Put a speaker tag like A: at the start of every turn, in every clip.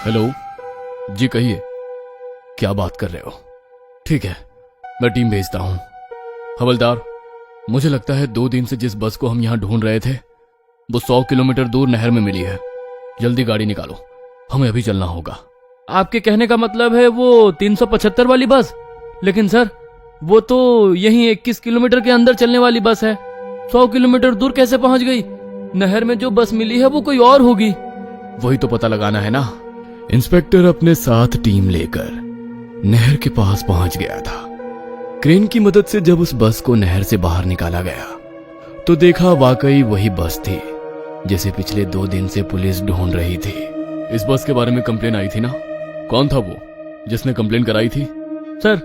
A: Hello जी, कहिए, क्या बात कर रहे हो? ठीक है, मैं टीम भेजता हूं। हवलदार, मुझे लगता है 2 दिन से जिस बस को हम यहां ढूंढ रहे थे वो 100 किलोमीटर दूर नहर में मिली है। जल्दी गाड़ी निकालो, हमें अभी चलना होगा। आपके कहने का मतलब है वो 375 वाली बस? लेकिन सर, वो तो यहीं 21 किलोमीटर के अंदर चलने वाली बस है। 100 किलोमीटर दूर कैसे पहुंच गई? नहर में जो बस मिली है वो कोई और होगी। वही तो पता लगाना है ना। इंस्पेक्टर अपने साथ टीम लेकर नहर के पास पहुंच गया था। क्रेन की मदद से जब उस बस को नहर से बाहर निकाला गया तो देखा वाकई वही बस थी जिसे पिछले 2 दिन से पुलिस ढूंढ रही थी। इस बस के बारे में कंप्लेन आई थी ना? कौन था वो जिसने कंप्लेन कराई थी? सर,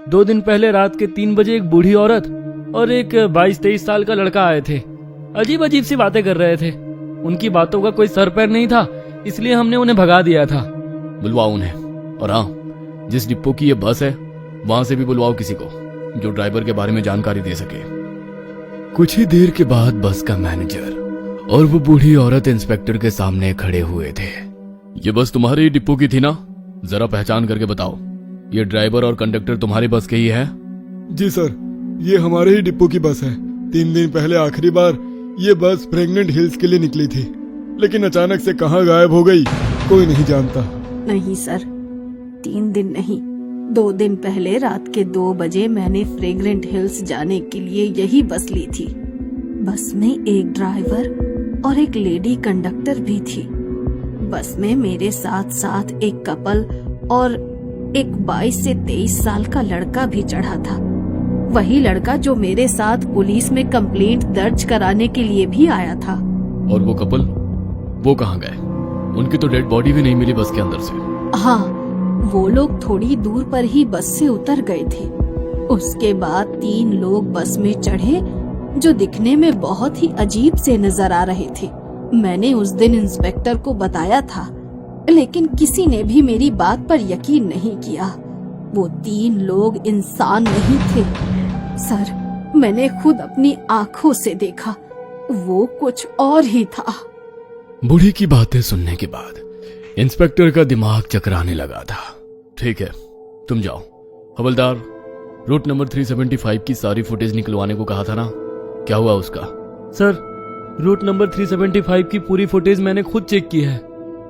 A: 2 दिन पहले रात के 3 बजे एक बूढ़ी औरत और एक 22-23 साल का लड़का आए थे। अजीब अजीब सी बातें कर रहे थे। उनकी बातों का कोई सर पैर नहीं था, इसलिए हमने उन्हें भगा दिया था। बुलवाओ उन्हें, और हाँ, जिस डिपो की ये बस है वहां से भी बुलवाओ किसी को जो ड्राइवर के बारे में जानकारी दे सके। कुछ ही देर के बाद बस का मैनेजर और वो बूढ़ी औरत इंस्पेक्टर के सामने खड़े हुए थे। ये बस तुम्हारे डिपो की थी ना? जरा पहचान करके बताओ, ये ड्राइवर और कंडक्टर तुम्हारी बस के ही है?
B: जी सर, ये हमारे ही डिपो की बस है। 3 दिन पहले आखिरी बार ये बस प्रेग्नेंट हिल्स के लिए निकली थी, लेकिन अचानक से कहाँ गायब हो गई कोई नहीं जानता।
C: नहीं सर, 3 दिन नहीं, 2 दिन पहले रात के 2 बजे मैंने फ्रेग्रेंट हिल्स जाने के लिए यही बस ली थी। बस में एक ड्राइवर और एक लेडी कंडक्टर भी थी। बस में मेरे साथ साथ एक कपल और एक 22 से 23 साल का लड़का भी चढ़ा था। वही लड़का जो मेरे साथ पुलिस में कंप्लेंट दर्ज कराने के लिए भी आया था।
A: और वो कपल, वो कहाँ गए? उनकी तो डेड बॉडी भी नहीं मिली बस के अंदर से।
C: हाँ, वो लोग थोड़ी दूर पर ही बस से उतर गए थे। उसके बाद 3 लोग बस में चढ़े जो दिखने में बहुत ही अजीब से नजर आ रहे थे। मैंने उस दिन इंस्पेक्टर को बताया था, लेकिन किसी ने भी मेरी बात पर यकीन नहीं किया। वो 3 लोग इंसान नहीं थे सर, मैंने खुद अपनी आंखों से देखा, वो कुछ और ही था।
A: बूढ़ी की बातें सुनने के बाद इंस्पेक्टर का दिमाग चकराने लगा था। ठीक है, तुम जाओ। हवलदार, रूट नंबर 375 की सारी फुटेज निकलवाने को कहा था ना, क्या हुआ उसका? सर, रूट नंबर 375 की पूरी फुटेज मैंने खुद चेक की है।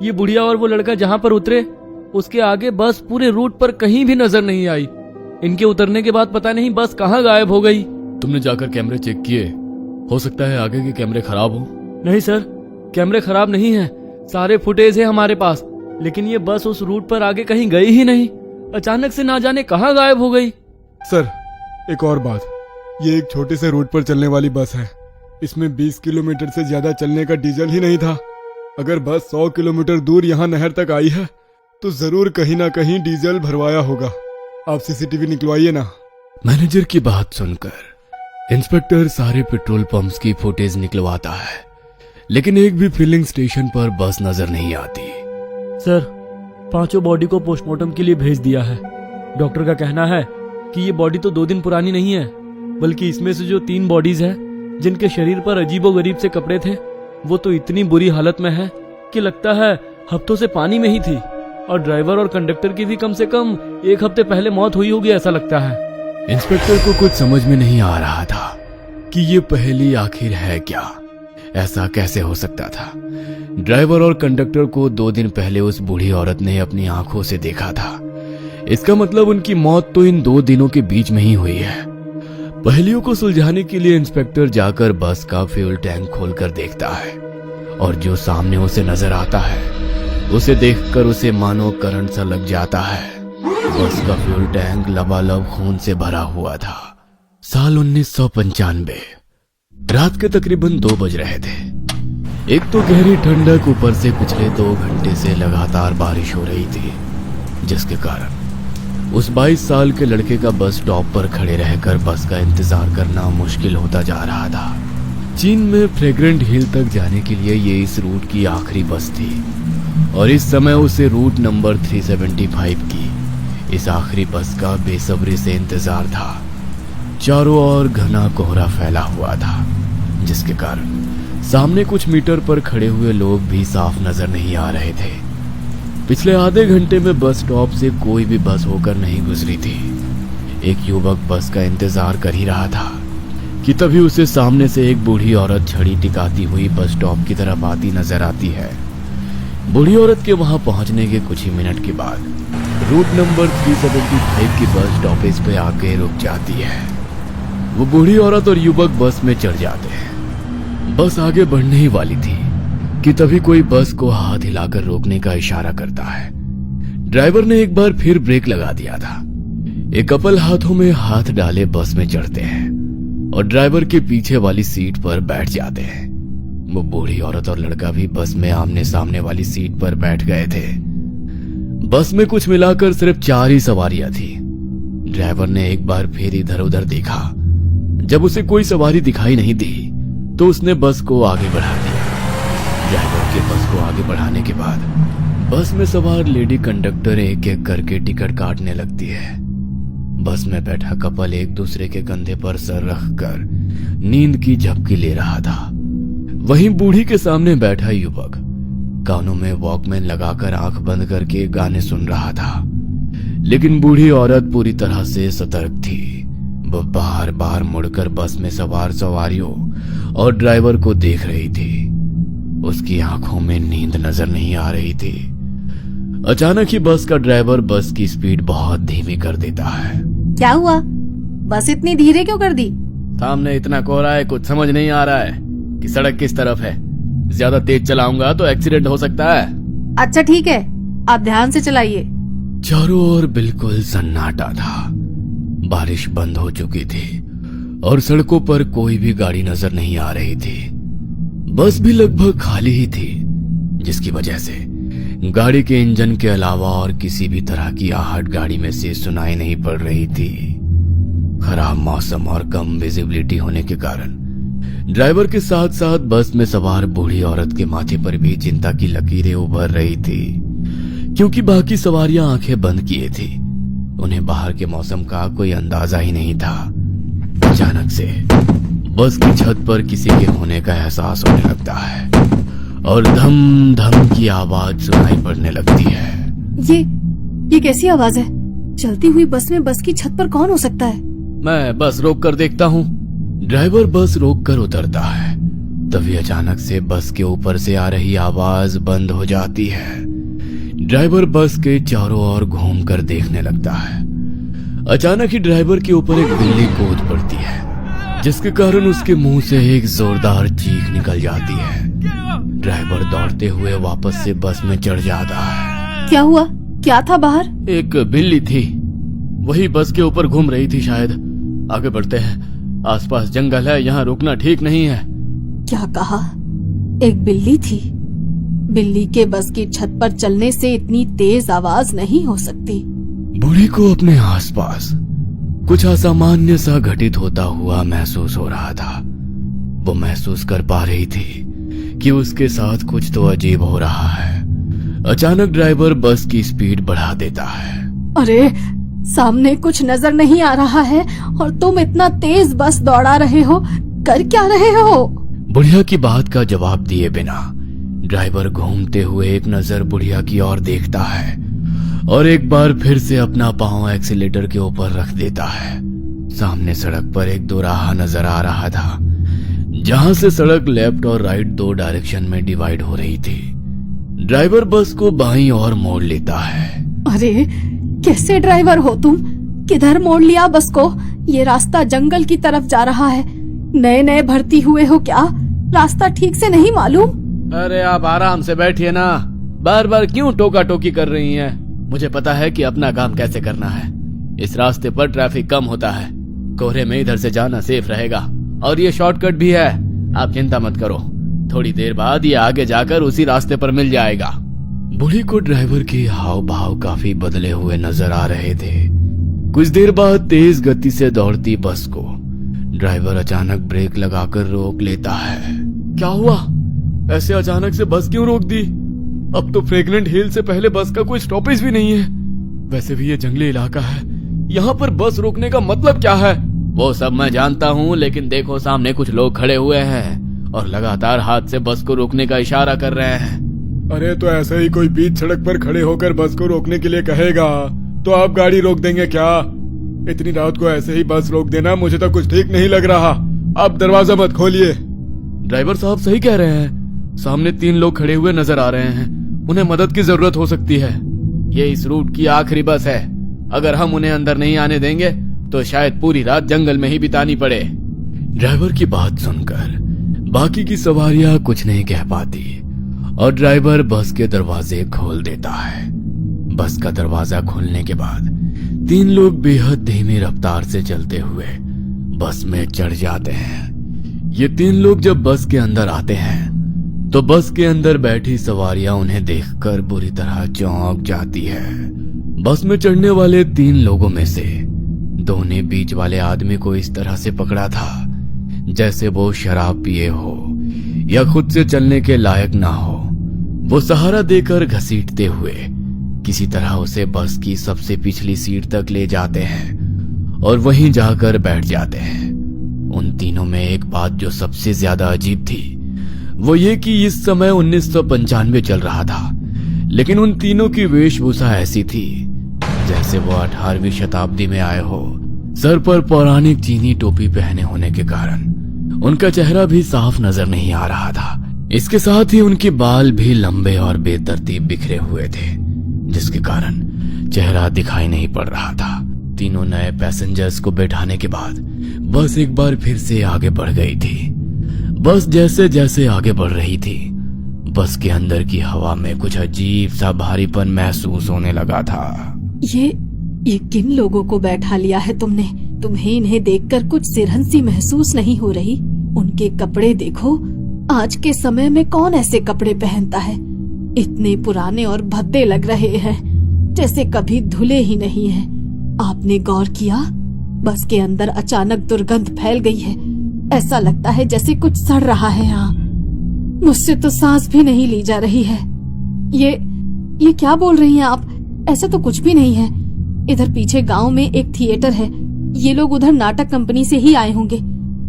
A: ये बुढ़िया और वो लड़का जहां पर उतरे उसके आगे बस पूरे रूट पर कहीं भी नजर नहीं आई। इनके उतरने के बाद पता नहीं बस कहां गायब हो गई। तुमने जाकर कैमरे चेक किए? हो सकता है आगे के कैमरे खराब हो। नहीं सर, कैमरे खराब नहीं है, सारे फुटेज है हमारे पास, लेकिन ये बस उस रूट पर आगे कहीं गई ही नहीं। अचानक से ना जाने कहां गायब हो गई।
B: सर, एक और बात, ये एक छोटे से रूट पर चलने वाली बस है। इसमें 20 किलोमीटर से ज्यादा चलने का डीजल ही नहीं था। अगर बस 100 किलोमीटर दूर यहाँ नहर तक आई है तो जरूर कहीं ना कहीं डीजल भरवाया होगा। आप सीसीटीवी निकलवाइए ना।
A: मैनेजर की बात सुनकर इंस्पेक्टर सारे पेट्रोल पंप्स की फुटेज निकलवाता है, लेकिन एक भी फिलिंग स्टेशन पर बस नजर नहीं आती। सर, 5 बॉडी को पोस्टमार्टम के लिए भेज दिया है। डॉक्टर का कहना है कि ये बॉडी तो 2 दिन पुरानी नहीं है, बल्कि इसमें से जो 3 बॉडीज हैं जिनके शरीर पर अजीबोगरीब से कपड़े थे, वो तो इतनी बुरी हालत में है कि लगता है हफ्तों से पानी में ही थी। और ड्राइवर और कंडक्टर की भी कम से कम 1 हफ्ते पहले मौत हुई होगी, ऐसा लगता है। इंस्पेक्टर को कुछ समझ में नहीं आ रहा था कि ये पहेली आखिर है क्या। ऐसा कैसे हो सकता था? ड्राइवर और कंडक्टर को 2 दिन पहले उस बूढ़ी औरत ने अपनी आंखों से देखा था। इसका मतलब उनकी मौत तो इन 2 दिनों के बीच में ही हुई है। पहेलियों को सुलझाने के लिए इंस्पेक्टर जाकर बस का फ्यूल टैंक खोलकर देखता है, और जो सामने उसे नजर आता है उसे देखकर उसे मानो करंट सा लग जाता है। बस का फ्यूल टैंक लबालब खून से भरा हुआ था। साल 1995, रात के तकरीबन 2 बज रहे थे। एक तो गहरी ठंडक, ऊपर से पिछले 2 घंटे से लगातार बारिश हो रही थी, जिसके कारण उस 22 साल के लड़के का बस स्टॉप पर खड़े रहकर बस का इंतजार करना मुश्किल होता जा रहा था। चीन में फ्रेग्रेंट हिल तक जाने के लिए ये इस रूट की आखिरी बस थी, और इस समय उसे रूट नंबर 375 की इस आखिरी बस का बेसब्री से इंतजार था। चारों ओर घना कोहरा फैला हुआ था, जिसके कारण सामने कुछ मीटर पर खड़े हुए लोग भी साफ नजर नहीं आ रहे थे। पिछले आधे घंटे में बस स्टॉप से कोई भी बस होकर नहीं गुजरी थी। एक युवक बस का इंतजार कर ही रहा था कि तभी उसे सामने से एक बूढ़ी औरत छड़ी टिकाती हुई बस स्टॉप की तरफ आती नजर आती है। बूढ़ी औरत के वहां पहुंचने के कुछ ही मिनट के बाद रूट नंबर 375 की बस स्टॉपेज पे आके रुक जाती है। वो बूढ़ी औरत और युवक बस में चढ़ जाते हैं। बस आगे बढ़ने ही वाली थी कि तभी कोई बस को हाथ हिलाकर रोकने का इशारा करता है। ड्राइवर ने एक बार फिर ब्रेक लगा दिया था। एक कपल हाथों में हाथ डाले बस में चढ़ते हैं और ड्राइवर के पीछे वाली सीट पर बैठ जाते हैं। वो बूढ़ी औरत और लड़का भी बस में आमने सामने वाली सीट पर बैठ गए थे। बस में कुछ मिलाकर सिर्फ 4 ही सवारियां थी। ड्राइवर ने एक बार फिर इधर उधर देखा। जब उसे कोई सवारी दिखाई नहीं दी तो उसने बस को आगे बढ़ा दिया। ड्राइवर के बस को आगे बढ़ाने के बाद बस में सवार लेडी कंडक्टर एक एक करके टिकट काटने लगती है। बस में बैठा कपल एक दूसरे के कंधे पर सर रखकर नींद की झपकी ले रहा था। वहीं बूढ़ी के सामने बैठा युवक कानों में वॉकमैन लगाकर आंख बंद करके गाने सुन रहा था। लेकिन बूढ़ी औरत पूरी तरह से सतर्क थी। वो बार बार मुड़कर बस में सवार सवारियों और ड्राइवर को देख रही थी। उसकी आंखों में नींद नजर नहीं आ रही थी। अचानक ही बस का ड्राइवर बस की स्पीड बहुत धीमी कर देता है।
C: क्या हुआ? बस इतनी धीरे क्यों कर दी?
A: सामने इतना कोहरा है, कुछ समझ नहीं आ रहा है कि सड़क किस तरफ है। ज्यादा तेज चलाऊंगा तो एक्सीडेंट हो सकता है।
C: अच्छा ठीक है, आप ध्यान से चलाइए।
A: चारों ओर बिल्कुल सन्नाटा था। बारिश बंद हो चुकी थी और सड़कों पर कोई भी गाड़ी नजर नहीं आ रही थी। बस भी लगभग खाली ही थी, जिसकी वजह से गाड़ी के इंजन के अलावा और किसी भी तरह की आहट गाड़ी में से सुनाई नहीं पड़ रही थी। खराब मौसम और कम विजिबिलिटी होने के कारण ड्राइवर के साथ साथ बस में सवार बूढ़ी औरत के माथे पर भी चिंता की लकीरें उभर रही थी, क्योंकि बाकी सवारियां आंखें बंद किए थी। उन्हें बाहर के मौसम का कोई अंदाजा ही नहीं था। अचानक से बस की छत पर किसी के होने का एहसास होने लगता है और धम धम की आवाज सुनाई पड़ने लगती है।
C: ये कैसी आवाज है? चलती हुई बस में बस की छत पर कौन हो सकता है?
A: मैं बस रोक कर देखता हूँ। ड्राइवर बस रोक कर उतरता है। तभी अचानक से बस के ऊपर से आ रही आवाज बंद हो जाती है। ड्राइवर बस के चारों ओर घूम कर देखने लगता है। अचानक ही ड्राइवर के ऊपर एक बिल्ली कूद पड़ती है, जिसके कारण उसके मुंह से एक जोरदार चीख निकल जाती है। ड्राइवर दौड़ते हुए वापस से बस में चढ़ जाता है।
C: क्या हुआ? क्या था बाहर?
A: एक बिल्ली थी, वही बस के ऊपर घूम रही थी शायद। आगे बढ़ते हैं, आसपास जंगल है, यहाँ रुकना ठीक नहीं है।
C: क्या कहा? एक बिल्ली थी? बिल्ली के बस की छत पर चलने से इतनी तेज आवाज नहीं हो सकती।
A: बूढ़ी को अपने आसपास कुछ असामान्य सा घटित होता हुआ महसूस हो रहा था। वो महसूस कर पा रही थी कि उसके साथ कुछ तो अजीब हो रहा है। अचानक ड्राइवर बस की स्पीड बढ़ा देता है।
C: अरे, सामने कुछ नजर नहीं आ रहा है और तुम इतना तेज बस दौड़ा रहे हो, कर क्या रहे हो?
A: बुढ़िया की बात का जवाब दिए बिना ड्राइवर घूमते हुए एक नजर बुढ़िया की ओर देखता है और एक बार फिर से अपना पांव एक्सीलेटर के ऊपर रख देता है। सामने सड़क पर एक दोराहा नजर आ रहा था, जहां से सड़क लेफ्ट और राइट 2 डायरेक्शन में डिवाइड हो रही थी। ड्राइवर बस को बाईं ओर मोड़ लेता है।
C: अरे, कैसे ड्राइवर हो तुम? किधर मोड़ लिया बस को? ये रास्ता जंगल की तरफ जा रहा है। नए नए भर्ती हुए हो क्या? रास्ता ठीक से नहीं मालूम?
A: अरे आप आराम से बैठिए ना, बार बार क्यों टोका टोकी कर रही हैं? मुझे पता है कि अपना काम कैसे करना है। इस रास्ते पर ट्रैफिक कम होता है, कोहरे में इधर से जाना सेफ रहेगा और ये शॉर्टकट भी है। आप चिंता मत करो, थोड़ी देर बाद ये आगे जाकर उसी रास्ते पर मिल जाएगा। बूढ़ी को ड्राइवर के हाव भाव काफी बदले हुए नजर आ रहे थे। कुछ देर बाद तेज गति से दौड़ती बस को ड्राइवर अचानक ब्रेक लगाकर रोक लेता है। क्या हुआ? ऐसे अचानक से बस क्यों रोक दी? अब तो फ्रेगरेंट हिल से पहले बस का कोई स्टॉपेज भी नहीं है। वैसे भी ये जंगली इलाका है, यहाँ पर बस रोकने का मतलब क्या है? वो सब मैं जानता हूँ, लेकिन देखो सामने कुछ लोग खड़े हुए हैं और लगातार हाथ से बस को रोकने का इशारा कर रहे हैं।
B: अरे तो ऐसे ही कोई बीच सड़क पर खड़े होकर बस को रोकने के लिए कहेगा तो आप गाड़ी रोक देंगे क्या? इतनी रात को ऐसे ही बस रोक देना मुझे तो कुछ ठीक नहीं लग रहा। आप दरवाजा मत खोलिए।
A: ड्राइवर साहब सही कह रहे हैं, सामने 3 लोग खड़े हुए नजर आ रहे हैं, उन्हें मदद की जरूरत हो सकती है। ये इस रूट की आखिरी बस है, अगर हम उन्हें अंदर नहीं आने देंगे तो शायद पूरी रात जंगल में ही बितानी पड़े। ड्राइवर की बात सुनकर बाकी की सवारियां कुछ नहीं कह पाती और ड्राइवर बस के दरवाजे खोल देता है। बस का दरवाजा खोलने के बाद 3 लोग बेहद धीमी रफ्तार से चलते हुए बस में चढ़ जाते हैं। ये 3 लोग जब बस के अंदर आते हैं तो बस के अंदर बैठी सवारियां उन्हें देखकर बुरी तरह चौंक जाती है। बस में चढ़ने वाले 3 लोगों में से 2 ने बीच वाले आदमी को इस तरह से पकड़ा था जैसे वो शराब पिए हो या खुद से चलने के लायक ना हो। वो सहारा देकर घसीटते हुए किसी तरह उसे बस की सबसे पिछली सीट तक ले जाते हैं और वहीं जाकर बैठ जाते हैं। उन तीनों में एक बात जो सबसे ज्यादा अजीब थी वो ये कि इस समय 1995 चल रहा था, लेकिन उन तीनों की वेशभूषा ऐसी थी जैसे वो 18वीं शताब्दी में आए हो। सर पर पौराणिक चीनी टोपी पहने होने के कारण उनका चेहरा भी साफ नजर नहीं आ रहा था। इसके साथ ही उनके बाल भी लंबे और बेतरतीब बिखरे हुए थे, जिसके कारण चेहरा दिखाई नहीं पड़ रहा था। तीनों नए पैसेंजर्स को बैठाने के बाद बस एक बार फिर से आगे बढ़ गई थी। बस जैसे जैसे आगे बढ़ रही थी, बस के अंदर की हवा में कुछ अजीब सा भारीपन महसूस होने लगा था।
C: ये किन लोगों को बैठा लिया है तुमने? तुम्हें इन्हें देखकर कुछ सिरहंसी महसूस नहीं हो रही? उनके कपड़े देखो, आज के समय में कौन ऐसे कपड़े पहनता है? इतने पुराने और भद्दे लग रहे हैं, जैसे कभी धुले ही नहीं हैं। आपने गौर किया? बस के अंदर अचानक दुर्गंध फैल गई है। ऐसा लगता है जैसे कुछ सड़ रहा है यहाँ। मुझसे तो सांस भी नहीं ली जा रही है। ये क्या बोल रही हैं आप? ऐसा तो कुछ भी नहीं है। इधर पीछे गांव में एक थिएटर है, ये लोग उधर नाटक कंपनी से ही आए होंगे।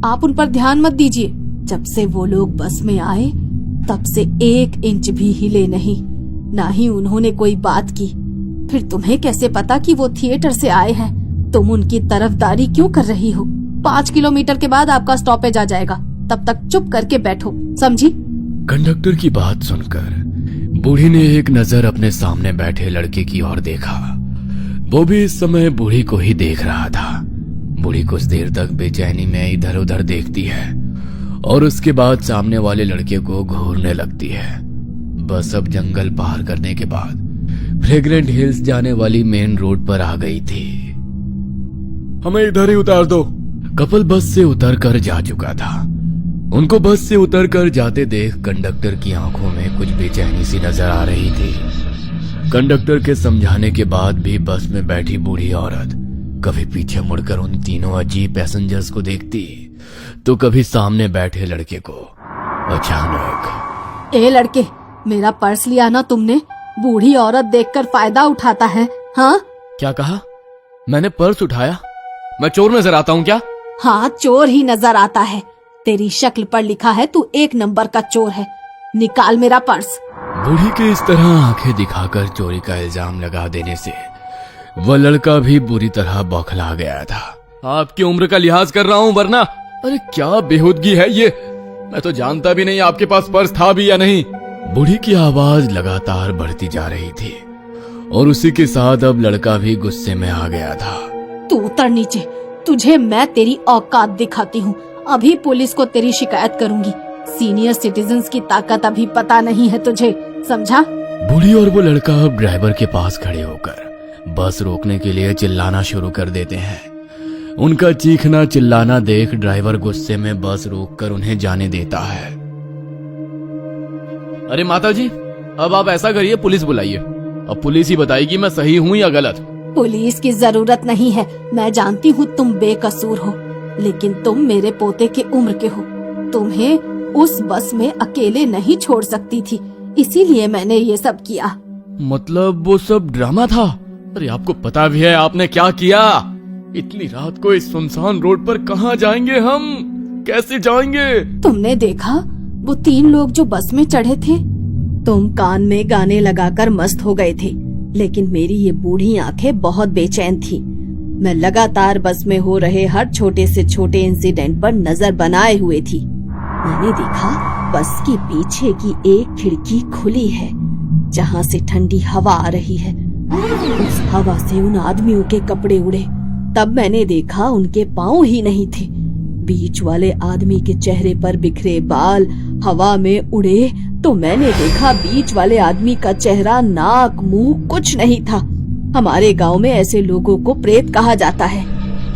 C: आप उन पर ध्यान मत दीजिए। जब से वो लोग बस में आए तब से 1 इंच भी हिले नहीं, ना ही उन्होंने कोई बात की। फिर तुम्हें कैसे पता कि वो थिएटर से आए हैं? तुम उनकी तरफदारी क्यों कर रही हो? 5 किलोमीटर के बाद आपका स्टॉपेज आ जाएगा, तब तक चुप करके बैठो, समझी?
A: कंडक्टर की बात सुनकर बूढ़ी ने एक नजर अपने सामने बैठे लड़के की ओर देखा। वो भी इस समय बूढ़ी को ही देख रहा था। बूढ़ी कुछ देर तक बेचैनी में इधर उधर देखती है और उसके बाद सामने वाले लड़के को घूरने लगती है। बस अब जंगल पार करने के बाद फ्रेग्रेंट हिल्स जाने वाली मेन रोड पर आ गई थी।
B: हमें इधर ही उतार दो।
A: कपल बस से उतरकर जा चुका था। उनको बस से उतरकर जाते देख कंडक्टर की आंखों में कुछ बेचैनी सी नजर आ रही थी। कंडक्टर के समझाने के बाद भी बस में बैठी बूढ़ी औरत कभी पीछे मुड़कर उन तीनों अजीब पैसेंजर्स को देखती तो कभी सामने बैठे लड़के को। अचानक,
C: ए लड़के, मेरा पर्स लिया ना तुमने? बूढ़ी औरत देखकर फायदा उठाता है, हाँ?
A: क्या कहा? मैंने पर्स उठाया? मैं चोर नजर आता हूँ क्या?
C: हाँ, चोर ही नजर आता है। तेरी शक्ल पर लिखा है तू 1 नंबर का चोर है। निकाल मेरा पर्स।
A: बूढ़ी के इस तरह आंखें दिखाकर चोरी का इल्जाम लगा देने से वह लड़का भी बुरी तरह बौखला गया था। आपकी उम्र का लिहाज कर रहा हूँ वरना। अरे क्या बेहूदगी है ये, मैं तो जानता भी नहीं आपके पास पर्स था भी या नहीं। बूढ़ी की आवाज लगातार बढ़ती जा रही थी और उसी के साथ अब लड़का भी गुस्से में आ गया था।
C: तू उतर नीचे, तुझे मैं तेरी औकात दिखाती हूँ। अभी पुलिस को तेरी शिकायत करूंगी। सीनियर सिटीजन्स की ताकत अभी पता नहीं है तुझे, समझा?
A: बूढ़ी और वो लड़का अब ड्राइवर के पास खड़े होकर बस रोकने के लिए चिल्लाना शुरू कर देते हैं। उनका चीखना चिल्लाना देख ड्राइवर गुस्से में बस रोककर उन्हें जाने देता है। अरे माताजी, अब आप ऐसा करिए, पुलिस बुलाइए। अब पुलिस ही बताएगी मैं सही हूँ या गलत।
C: पुलिस की जरूरत नहीं है। मैं जानती हूँ तुम बेकसूर हो, लेकिन तुम मेरे पोते के उम्र के हो। तुम्हें उस बस में अकेले नहीं छोड़ सकती थी, इसीलिए मैंने ये सब किया।
A: मतलब वो सब ड्रामा था? अरे आपको पता भी है आपने क्या किया? इतनी रात को इस सुनसान रोड पर कहाँ जाएंगे हम? कैसे जाएंगे?
C: तुमने देखा वो 3 लोग जो बस में चढ़े थे? तुम कान में गाने लगाकर मस्त हो गए थे, लेकिन मेरी ये बूढ़ी आंखें बहुत बेचैन थी। मैं लगातार बस में हो रहे हर छोटे से छोटे इंसिडेंट पर नजर बनाए हुए थी। मैंने देखा बस के पीछे की एक खिड़की खुली है, जहाँ से ठंडी हवा आ रही है। उस हवा से उन आदमियों के कपड़े उड़े। तब मैंने देखा उनके पाँव ही नहीं थे। बीच वाले आदमी के चेहरे पर बिखरे बाल हवा में उड़े तो मैंने देखा बीच वाले आदमी का चेहरा, नाक, मुंह कुछ नहीं था। हमारे गांव में ऐसे लोगों को प्रेत कहा जाता है।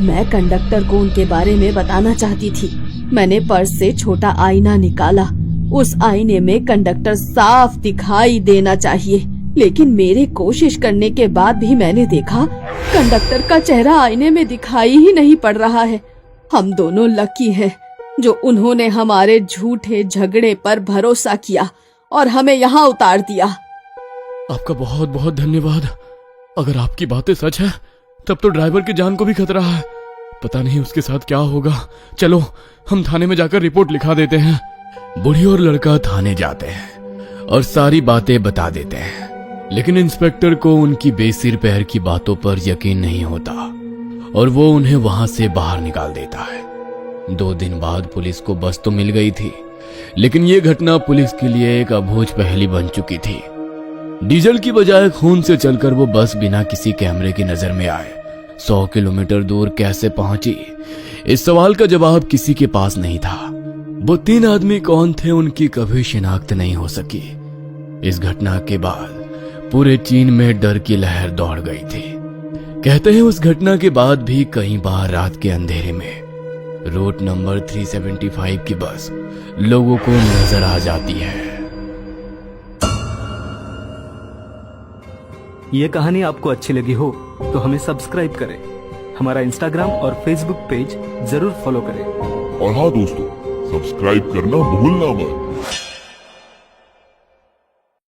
C: मैं कंडक्टर को उनके बारे में बताना चाहती थी। मैंने पर्स से छोटा आईना निकाला। उस आईने में कंडक्टर साफ दिखाई देना चाहिए, लेकिन मेरे कोशिश करने के बाद भी मैंने देखा कंडक्टर का चेहरा आईने में दिखाई ही नहीं पड़ रहा है। हम दोनों लकी हैं जो उन्होंने हमारे झूठे झगड़े पर भरोसा किया और हमें यहाँ उतार दिया।
A: आपका बहुत बहुत धन्यवाद। अगर आपकी बातें सच है तब तो ड्राइवर की जान को भी खतरा है। पता नहीं उसके साथ क्या होगा। चलो हम थाने में जाकर रिपोर्ट लिखा देते हैं। बूढ़ी और लड़का थाने जाते हैं और सारी बातें बता देते हैं, लेकिन इंस्पेक्टर को उनकी बेसिर पैर की बातों पर यकीन नहीं होता और वो उन्हें वहां से बाहर निकाल देता है। 2 दिन बाद पुलिस को बस तो मिल गई थी, लेकिन ये घटना पुलिस के लिए एक अबूझ पहेली बन चुकी थी। डीजल की बजाय खून से चलकर वो बस बिना किसी कैमरे की नजर में आए 100 किलोमीटर दूर कैसे पहुंची? इस सवाल का जवाब किसी के पास नहीं था। वो 3 आदमी कौन थे उनकी कभी शिनाख्त नहीं हो सकी। इस घटना के बाद पूरे चीन में डर की लहर दौड़ गई थी। कहते हैं उस घटना के बाद भी कई बार रात के अंधेरे में रूट नंबर 375 की बस लोगों को नजर आ जाती है।
D: ये कहानी आपको अच्छी लगी हो तो हमें सब्सक्राइब करें, हमारा इंस्टाग्राम और फेसबुक पेज जरूर फॉलो करें।
E: और हाँ दोस्तों, सब्सक्राइब करना भूलना मत।